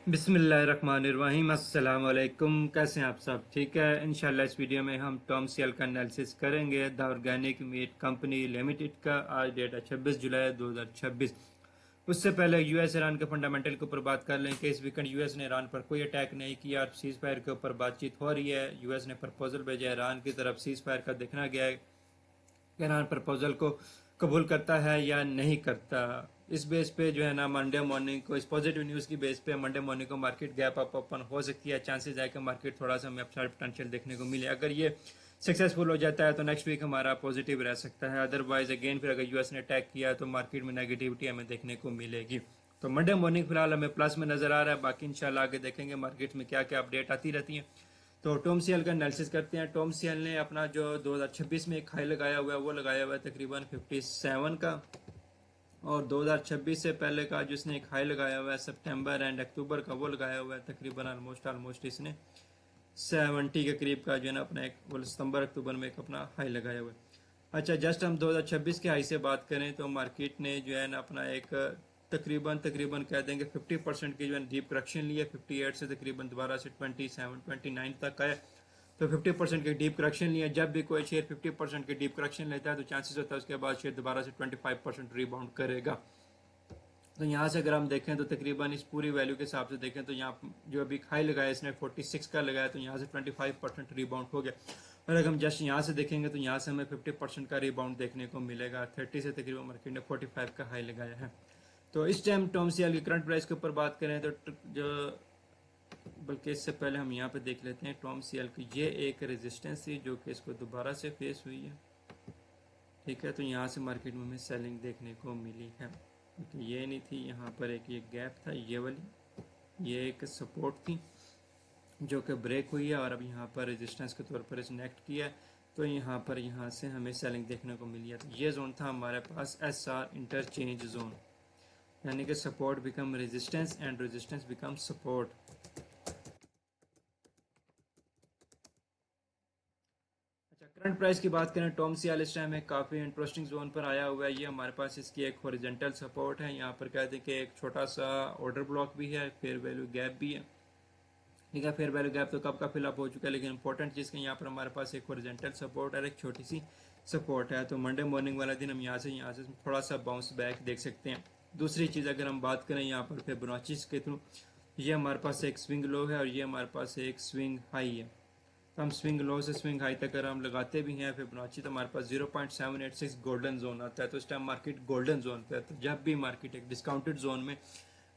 बिस्मिल्लाहिर्रहमानिर्रहीम। अस्सलाम वालेकुम। कैसे हैं आप सब? ठीक है। इंशाल्लाह इस वीडियो में हम टॉम सीएल का एनालिसिस करेंगे the organic meat company limited का। आज डेट है 26 जुलाई 2026। उससे पहले यूएस ईरान के फंडामेंटल के ऊपर बात कर लें कि इस वीकेंड यूएस ने ईरान पर कोई अटैक नहीं किया और सीज फायर के ऊपर बातचीत हो रही है। यूएस ने प्रपोजल भेजा ईरान की तरफ, सीज फायर का देखना गया है ईरान प्रपोजल को कबूल करता है या नहीं करता। इस बेस पे जो है ना मंडे मॉर्निंग को, इस पॉजिटिव न्यूज़ की बेस पे मंडे मॉर्निंग को मार्केट गैप अप ओपन हो सकती है। चांसेस है कि मार्केट थोड़ा सा हमें अपसाइड पोटेंशियल देखने को मिले। अगर ये सक्सेसफुल हो जाता है तो नेक्स्ट वीक हमारा पॉजिटिव रह सकता है। अदरवाइज अगेन फिर अगर यूएस ने अटैक किया तो मार्केट में नेगेटिविटी हमें देखने को मिलेगी। तो मंडे मॉर्निंग फिलहाल हमें प्लस में नजर आ रहा है। बाकी इंशाल्लाह आगे देखेंगे मार्केट में क्या क्या अपडेट आती रहती है। तो टॉम सीएल का एनालिसिस करते हैं। टॉम सीएल ने अपना जो 2026 में एक हाई लगाया हुआ है वो लगाया हुआ है तकरीबन 57 का, और 2026 से पहले का जिसने एक हाई लगाया हुआ है सितंबर एंड अक्टूबर का वो लगाया हुआ है तकरीबन ऑलमोस्ट इसने 70 के करीब का जो है ना अपना एक वो सितंबर अक्टूबर में एक अपना हाई लगाया हुआ है। अच्छा, जस्ट हम 2026 के हाई से बात करें तो मार्केट ने जो है ना अपना एक तकरीबन तकरीबन कह देंगे 50% की जो है डीप करेक्शन लिया। 58 से तकरीबन दोबारा से 27 29 तक आया। तो 50% की डीप करेक्शन लिया। जब भी कोई शेयर 50% की डीप करेक्शन लेता है तो चांसेस होता है उसके बाद शेयर दोबारा से 25% रिबाउंड करेगा। तो यहाँ से अगर हम देखें तो तकरीबन इस पूरी वैल्यू के हिसाब से देखें तो यहाँ जो अभी हाई लगाया इसने 46 का लगाया, तो यहाँ से 25% रिबाउंड हो गया। और अगर हम जस्ट यहाँ से देखेंगे तो यहाँ से हमें 50% का रिबाउंड देखने को मिलेगा। 30 से तकरीबन मार्केट ने 45 का हाई लगाया है। तो इस टाइम टॉम सीएल की करंट प्राइस के ऊपर बात करें तो जो, बल्कि इससे पहले हम यहाँ पे देख लेते हैं टॉम सीएल की ये एक रेजिस्टेंस थी जो कि इसको दोबारा से फेस हुई है। ठीक है, तो यहाँ से मार्केट में हमें सेलिंग देखने को मिली है क्योंकि ये नहीं थी, यहाँ पर एक ये गैप था ये वाली, ये एक सपोर्ट थी जो कि ब्रेक हुई है और अब यहाँ पर रेजिस्टेंस के तौर पर इसने एक्ट किया है। तो यहाँ से हमें सेलिंग देखने को मिली है। तो ये जोन था हमारे पास एस आर इंटरचेंज जोन, यानी कि support become resistance and resistance become support. अच्छा, करंट प्राइस की बात करें टॉम सीएल इस टाइम एक काफ़ी इंटरेस्टिंग जोन पर आया हुआ है। ये हमारे पास इसकी एक हॉरिजॉन्टल सपोर्ट है। यहाँ पर कहते हैं कि एक छोटा सा ऑर्डर ब्लॉक भी है, फेयर वैल्यू गैप भी है। ठीक है, फेयर वैल्यू गैप तो कब का फिलअप हो चुका है, लेकिन इंपॉर्टेंट चीज़ कि यहाँ पर हमारे पास एक हॉरिजॉन्टल सपोर्ट और एक छोटी सी सपोर्ट है। तो मंडे मॉर्निंग वाला दिन हम यहाँ से थोड़ा सा बाउंस बैक देख सकते हैं। दूसरी चीज़ अगर हम बात करें यहाँ पर फिबोनाची के थ्रू, ये हमारे पास एक स्विंग लो है और ये हमारे पास एक स्विंग हाई है। तो हम स्विंग लो से स्विंग हाई तक अगर हम लगाते भी हैं फिबोनाची तो हमारे पास 0.786 गोल्डन जोन आता है। तो इस टाइम मार्केट गोल्डन जोन पे है। तो जब भी मार्केट एक डिस्काउंटेड जोन में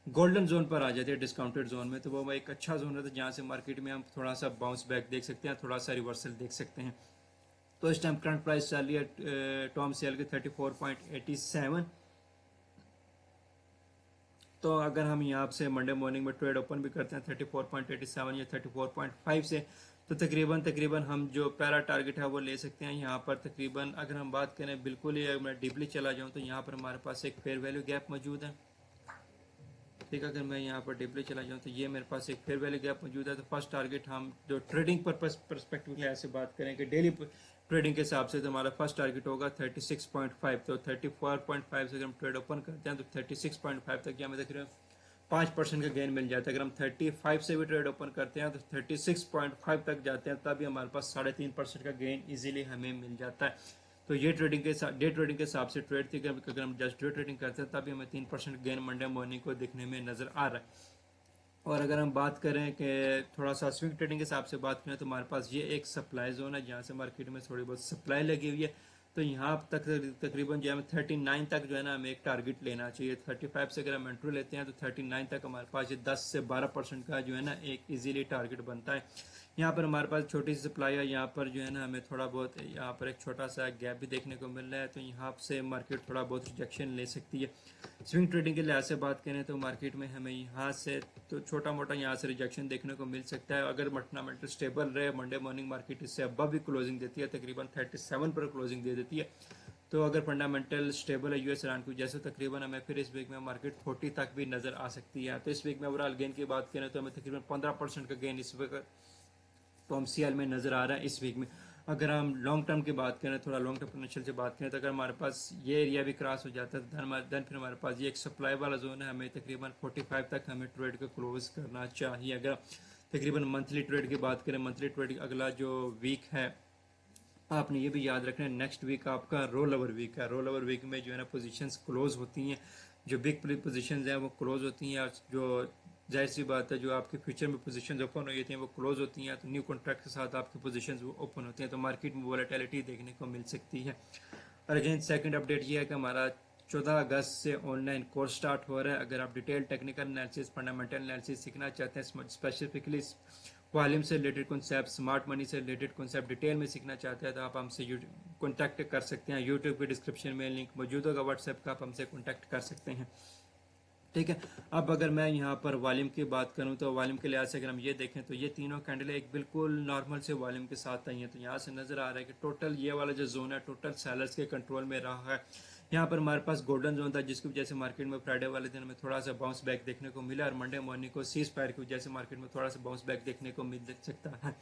गोल्डन जोन पर आ जाती है डिस्काउंटेड जोन में, तो वो एक अच्छा जोन रहता है जहाँ से मार्केट में हम थोड़ा सा बाउंस बैक देख सकते हैं, थोड़ा सा रिवर्सल देख सकते हैं। तो इस टाइम करंट प्राइस चल रही है टॉम सीएल की 34.87। तो अगर हम यहाँ से मंडे मॉर्निंग में ट्रेड ओपन भी करते हैं 34.87 या 34.5 से, तो तकरीबन तकरीबन हम जो पैरा टारगेट है वो ले सकते हैं। यहाँ पर तकरीबन अगर हम बात करें बिल्कुल ही अगर मैं डीपली चला जाऊँ तो यहाँ पर हमारे पास एक फेयर वैल्यू गैप मौजूद है। ठीक है, अगर मैं यहाँ पर डिप्ले चला जाऊँ तो ये मेरे पास एक फेयर वैल्यू गैप मौजूद है। तो फर्स्ट टारगेट हम जो ट्रेडिंग पर्पस परस्पेक्टिव में ऐसे बात करें कि डेली ट्रेडिंग के हिसाब से तो हमारा फर्स्ट टारगेट होगा 36.5। तो 34.5 से अगर हम ट्रेड ओपन करते हैं तो 36.5 तक हमें देख रहे हैं 5% का गेन मिल जाता है। अगर हम 35 से भी ट्रेड ओपन करते हैं तो 36.5 तक जाते हैं, तभी हमारे पास 3.5% का गेन इजीली हमें मिल जाता है। तो ये ट्रेडिंग के डे ट्रेडिंग के हिसाब से ट्रेड थी कि अगर हम जस्ट डे ट्रेडिंग करते हैं तभी हमें 3% गेन मंडे मॉर्निंग को देखने में नजर आ रहा है। और अगर हम बात करें कि थोड़ा सा स्विंग ट्रेडिंग के हिसाब से बात करें तो हमारे पास ये एक सप्लाई जोन है जहाँ से मार्केट में थोड़ी बहुत सप्लाई लगी हुई है। तो यहाँ तक तकरीबन जो है 39 तक जो है ना हमें एक टारगेट लेना चाहिए। 35 से अगर हम एंट्री लेते हैं तो 39 तक हमारे पास ये 10 से 12% का जो है ना एक इजीली टारगेट बनता है। यहाँ पर हमारे पास छोटी सी सप्लाई है, यहाँ पर जो है ना हमें थोड़ा बहुत यहाँ पर एक छोटा सा गैप भी देखने को मिल रहा है। तो यहाँ से मार्केट थोड़ा बहुत रिजेक्शन ले सकती है। स्विंग ट्रेडिंग के लिहाज से बात करें तो मार्केट में हमें यहाँ से तो छोटा मोटा यहाँ से रिजेक्शन देखने को मिल सकता है। अगर फंडामेंटल स्टेबल रहे मंडे मॉर्निंग मार्केट इससे अबव भी क्लोजिंग देती है, तकरीबन 37 पर क्लोजिंग दे देती है। तो अगर फंडामेंटल स्टेबल है यूएस ईरान की जैसे तकरीबन हमें फिर इस वीक में मार्केट 40 तक भी नजर आ सकती है। तो इस वीक में ओवरऑल गेन की बात करें तो हमें तकरीबन 15% का गेन इस वीक टॉम सीएल में नजर आ रहा है इस वीक में। अगर हम लॉन्ग टर्म की बात करें, थोड़ा लॉन्ग टर्म पोटेंशियल से बात करें, तो अगर हमारे पास ये एरिया भी क्रॉस हो जाता है देन फिर हमारे पास ये एक सप्लाई वाला जोन है, हमें तकरीबन 45 तक हमें ट्रेड को क्लोज करना चाहिए। अगर तकरीबन मंथली ट्रेड की बात करें, मंथली ट्रेड अगला जो वीक है, आपने ये भी याद रखना है नेक्स्ट वीक आपका रोल ओवर वीक है। रोल ओवर वीक में जो है ना पोजीशंस क्लोज होती हैं, जो बिग पोजीशंस हैं वो क्लोज होती हैं, और जो जाहिर सी बात है जो आपके फ्यूचर में पोजीशंस ओपन हुई थी वो क्लोज होती हैं, तो न्यू कॉन्ट्रैक्ट के साथ आपकी पोजीशंस वो ओपन होती हैं, तो मार्केट में वोलेटिलिटी देखने को मिल सकती है। और अगेन सेकंड अपडेट ये है कि हमारा 14 अगस्त से ऑनलाइन कोर्स स्टार्ट हो रहा है। अगर आप detail technical analysis, fundamental analysis सीखना चाहते हैं, स्पेसिफिकली वॉल्यूम से रिलेटेड कॉन्सेप्ट, स्मार्ट मनी से रिलेटेड कॉन्सेप्ट डिटेल में सीखना चाहते हैं, तो आप हमसे कॉन्टैक्ट कर सकते हैं। यूट्यूब के डिस्क्रिप्शन में लिंक मौजूद होगा, व्हाट्सएप का, आप हमसे कॉन्टैक्ट कर सकते हैं। ठीक है, अब अगर मैं यहाँ पर वॉल्यूम की बात करूँ तो वॉल्यूम के लिहाज से अगर हम ये देखें तो ये तीनों कैंडल एक बिल्कुल नॉर्मल से वॉल्यूम के साथ आई हैं। तो यहाँ से नज़र आ रहा है कि टोटल ये वाला जो जोन है टोटल सेलर्स के कंट्रोल में रहा है। यहाँ पर हमारे पास गोल्डन जोन था, जिसकी वजह से मार्केट में फ्राइडे वाले दिन में थोड़ा सा बाउंस बैक देखने को मिला, और मंडे मॉर्निंग को सीज फायर की वजह से मार्केट में थोड़ा सा बाउंस बैक देखने को मिल सकता है।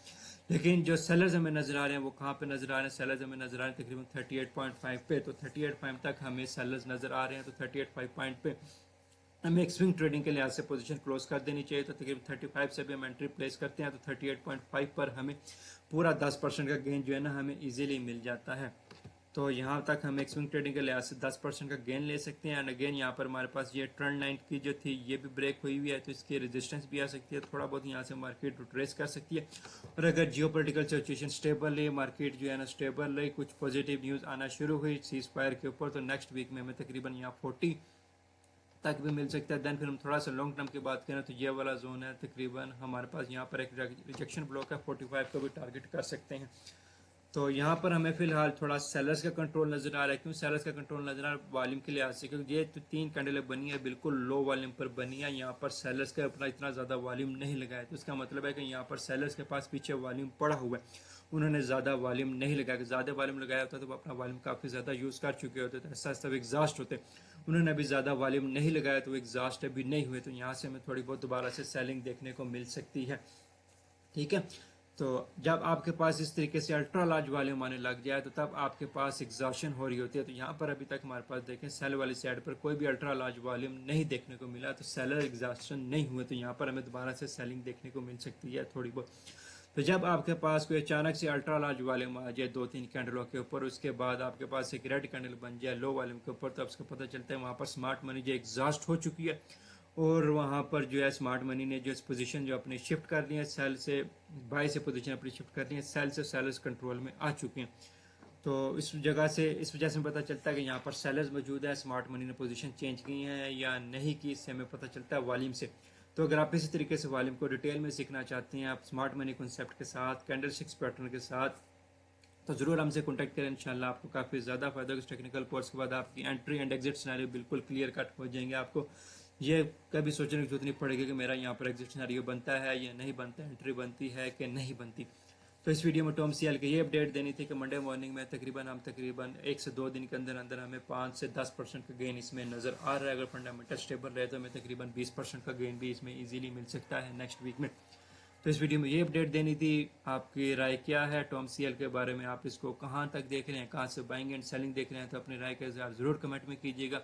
लेकिन जो सेलर्स हमें नजर आ रहे हैं वो कहाँ पे नजर आ रहे हैं? सेलर्स हमें नजर आ रहे हैं तकरीबन 38.5 पे, तो 38.5 तक हमें सेलर्स नजर आ रहे हैं। तो 38.5 पॉइंट पे हमें एक स्विंग ट्रेडिंग के लिहाज से पोजीशन क्लोज कर देनी चाहिए। तो तकरीबन 35 से भी हम एंट्री प्लेस करते हैं तो 38.5 पर हमें पूरा 10% का गेन जो है ना हमें इजीली मिल जाता है। तो यहाँ तक हम एक स्विंग ट्रेडिंग के लिहाज से 10% का गेन ले सकते हैं। एंड अगेन यहाँ पर हमारे पास ये ट्रेंड लाइन की जो थी ये भी ब्रेक हुई हुई है, तो इसकी रेजिस्टेंस भी आ सकती है, थोड़ा बहुत यहाँ से मार्केट ट्रेस कर सकती है। और अगर जियोपॉलिटिकल सिचुएशन स्टेबल रही, मार्केट जो है ना स्टेबल रही, कुछ पॉजिटिव न्यूज़ आना शुरू हुई सीज फायर के ऊपर, तो नेक्स्ट वीक में हमें तकरीबन यहाँ 40 तक भी मिल सकता है। देन फिर हम थोड़ा सा लॉन्ग टर्म की बात करें तो ये वाला जोन है तकरीबन हमारे पास यहाँ पर एक रिजेक्शन ब्लॉक है, 45 को भी टारगेट कर सकते हैं। तो यहाँ पर हमें फिलहाल थोड़ा सेलर्स का कंट्रोल नजर आ रहा है। क्यों सेलर्स का कंट्रोल नजर आ रहा है? वॉल्यूम के लिहाज से, क्योंकि ये तो 3 कैंडलें बनी है बिल्कुल लो वॉल्यूम पर बनी है। यहाँ पर सेलर्स का अपना इतना ज़्यादा वॉल्यूम नहीं लगाया, तो इसका मतलब है कि यहाँ पर सेलर्स के पास पीछे वॉल्यूम पड़ा हुआ है, उन्होंने ज़्यादा वॉल्यूम नहीं लगाया। ज़्यादा वॉल्यूम लगाया होता तो वो अपना वॉल्यूम काफ़ी ज़्यादा यूज़ कर चुके होते, तो ऐसा सब एग्जॉस्ट होते। उन्होंने अभी ज़्यादा वॉल्यूम नहीं लगाया तो एग्जॉस्ट अभी नहीं हुए, तो यहाँ से हमें थोड़ी बहुत दोबारा से सेलिंग देखने को मिल सकती है। ठीक है, तो जब आपके पास इस तरीके से अल्ट्रा लार्ज वॉल्यूम आने लग जाए तो तब आपके पास एग्जॉशन हो रही होती है। तो यहाँ पर अभी तक हमारे पास देखें सेल वाली साइड पर कोई भी अल्ट्रा लार्ज वॉल्यूम नहीं देखने को मिला, तो सेलर एग्जॉशन नहीं हुए, तो यहाँ पर हमें दोबारा से सेलिंग देखने को मिल सकती है थोड़ी बहुत। तो जब आपके पास कोई अचानक से अल्ट्रा लार्ज वॉल्यूम आ जाए 2-3 कैंडलों के ऊपर, उसके बाद आपके पास एक रेड कैंडल बन जाए लो वॉल्यूम के ऊपर, तो आपको पता चलता है वहाँ पर स्मार्ट मनी जो एग्जॉस्ट हो चुकी है, और वहाँ पर जो है स्मार्ट मनी ने जो पोजीशन जो अपनी शिफ्ट कर ली है, सेल से बाई से पोजीशन अपनी शिफ्ट कर ली है, सेल से सेलर्स कंट्रोल में आ चुके हैं। तो इस वजह से पता चलता है कि यहाँ पर सेलर्स मौजूद है, स्मार्ट मनी ने पोजीशन चेंज की है या नहीं की, इससे हमें पता चलता है वॉल्यूम से। तो अगर आप इसी तरीके से वॉल्यूम को डिटेल में सीखना चाहते हैं, आप स्मार्ट मनी कॉन्सेप्ट के साथ, कैंडल स्टिक्स पैटर्न के साथ, तो ज़रूर हमसे कॉन्टैक्ट करें। इंशाल्लाह आपको काफ़ी ज़्यादा फायदा होगा। इस टेक्निकल कोर्स के बाद आपकी एंट्री एंड एग्जिट सिनेरियो बिल्कुल क्लियर कट हो जाएंगे। आपको ये कभी सोचने की जरूरत नहीं पड़ेगी कि मेरा यहाँ पर एग्जिट सिनेरियो बनता है या नहीं बनता, एंट्री बनती है कि नहीं बनती। तो इस वीडियो में टॉम सीएल की ये अपडेट देनी थी कि मंडे मॉर्निंग में तकरीबन 1 से 2 दिन के अंदर अंदर हमें 5 से 10% का गेन इसमें नज़र आ रहा है। अगर फंडामेंटल स्टेबल रहे तो हमें तकरीबन 20% का गेन भी इसमें इजीली मिल सकता है नेक्स्ट वीक में। तो इस वीडियो में ये अपडेट देनी थी। आपकी राय क्या है टॉम सीएल के बारे में? आप इसको कहाँ तक देख रहे हैं, कहाँ से बाइंग एंड सेलिंग देख रहे हैं? तो अपनी राय का इज़हार ज़रूर कमेंट में कीजिएगा।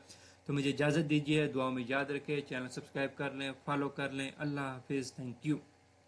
तो मुझे इजाज़त दीजिए, दुआओं में याद रखें, चैनल सब्सक्राइब कर लें, फॉलो कर लें। अल्लाह हाफिज़, थैंक यू।